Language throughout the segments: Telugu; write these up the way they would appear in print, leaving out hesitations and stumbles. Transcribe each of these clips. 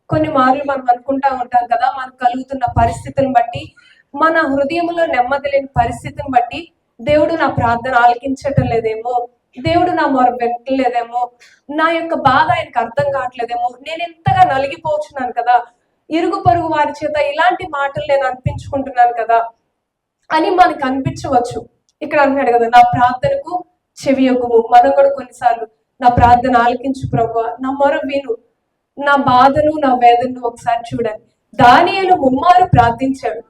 కొన్ని మార్లు మనం అనుకుంటా ఉంటాం కదా, మనకు కలుగుతున్న పరిస్థితిని బట్టి, మన హృదయంలో నెమ్మది లేని పరిస్థితిని బట్టి దేవుడు నా ప్రార్థన ఆలకించటం లేదేమో, దేవుడు నా మొర పెట్టలేదేమో, నా యొక్క బాధ ఆయనకు అర్థం కావట్లేదేమో, నేను ఎంతగా నలిగిపోతున్నాను కదా, ఇరుగు పొరుగు వారి చేత ఇలాంటి మాటలు నేను అనిపించుకుంటున్నాను కదా అని మనకు అనిపించవచ్చు. ఇక్కడ అంటున్నాడు కదా, నా ప్రార్థనకు చెవియొగ్గుము. మనం కూడా కొన్నిసార్లు నా ప్రార్థన ఆలకించు ప్రభువా, నా మొర విను, నా బాధను నా వేదనను ఒకసారి చూడండి. దానియేలు ముమ్మారు ప్రార్థించాడు.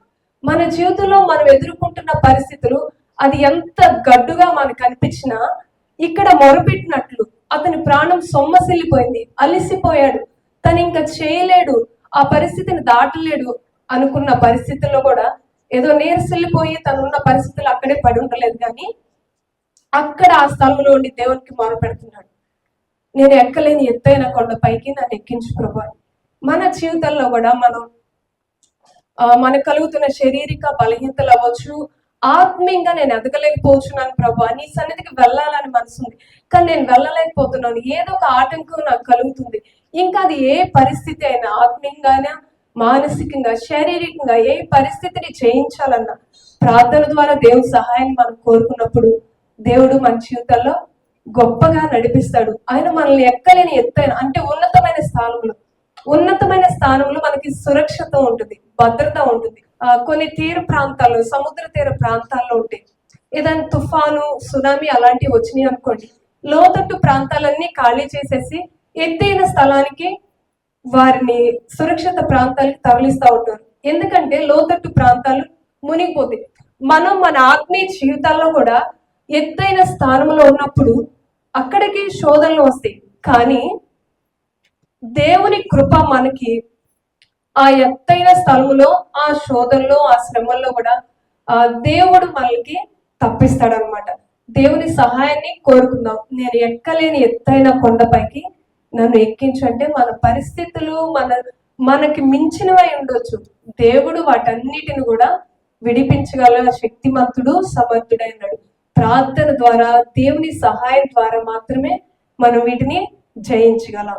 మన జీవితంలో మనం ఎదుర్కొంటున్న పరిస్థితులు అది ఎంత గడ్డుగా మనకు అనిపించినా ఇక్కడ మొరపెట్టినట్లు అతని ప్రాణం సొమ్మసిల్లిపోయింది, అలిసిపోయాడు, తను ఇంకా చేయలేడు, ఆ పరిస్థితిని దాటలేడు అనుకున్న పరిస్థితుల్లో కూడా ఏదో నీరసిల్లిపోయి తనున్న పరిస్థితులు అక్కడే పడి ఉండలేదు, కానీ అక్కడ ఆ స్థలంలో ఉండి దేవునికి మొరపెడుతున్నాడు. నేను ఎక్కలేని ఎత్తైన కొండపైకి నన్ను ఎక్కించు ప్రభు. మన జీవితంలో కూడా మనకు కలుగుతున్న శారీరక బలహీనతలు అవ్వచ్చు, ఆత్మీయంగా నేను ఎదగలేకపోతున్నాను ప్రభు, నీ సన్నిధికి వెళ్ళాలని మనసుంది, కానీ నేను వెళ్ళలేకపోతున్నాను, ఏదో ఒక ఆటంకం నాకు కలుగుతుంది. ఇంకా అది ఏ పరిస్థితి అయినా, ఆత్మీయంగానే మానసికంగా శారీరకంగా ఏ పరిస్థితిని జయించాలన్నా ప్రార్థన ద్వారా దేవుని సహాయాన్ని మనం కోరుకున్నప్పుడు దేవుడు మన జీవితంలో గొప్పగా నడిపిస్తాడు. ఆయన మనల్ని ఎక్కలేని ఎత్తైన అంటే ఉన్నతమైన స్థానంలో మనకి సురక్షత ఉంటుంది, భద్రత ఉంటుంది. కొన్ని తీర ప్రాంతాల్లో, సముద్ర తీర ప్రాంతాల్లో ఉంటాయి. ఏదైనా తుఫాను, సునామీ అలాంటివి వచ్చినాయి అనుకోండి, లోతట్టు ప్రాంతాలన్నీ ఖాళీ చేసేసి ఎత్తైన స్థలానికి వారిని సురక్షిత ప్రాంతాలకు తరలిస్తూ ఉంటారు. ఎందుకంటే లోతట్టు ప్రాంతాలు మునిగిపోతాయి. మనం మన ఆత్మీయ జీవితాల్లో కూడా ఎత్తైన స్థానంలో ఉన్నప్పుడు అక్కడికి శోధనలు వస్తాయి, కానీ దేవుని కృప మనకి ఆ ఎత్తైన స్థలంలో, ఆ శోధనలో, ఆ శ్రమల్లో కూడా దేవుడు మనకి తప్పిస్తాడనమాట. దేవుని సహాయాన్ని కోరుకుందాం. నేను ఎక్కలేని ఎత్తైన కొండపైకి నన్ను ఎక్కించంటే మన పరిస్థితులు మనకి మించినవై ఉండొచ్చు, దేవుడు వాటన్నిటిని కూడా విడిపించగల శక్తిమంతుడు, సమర్థుడైనాడు. ప్రార్థన ద్వారా, దేవుని సహాయం ద్వారా మాత్రమే మనం వీటిని జయించగలం.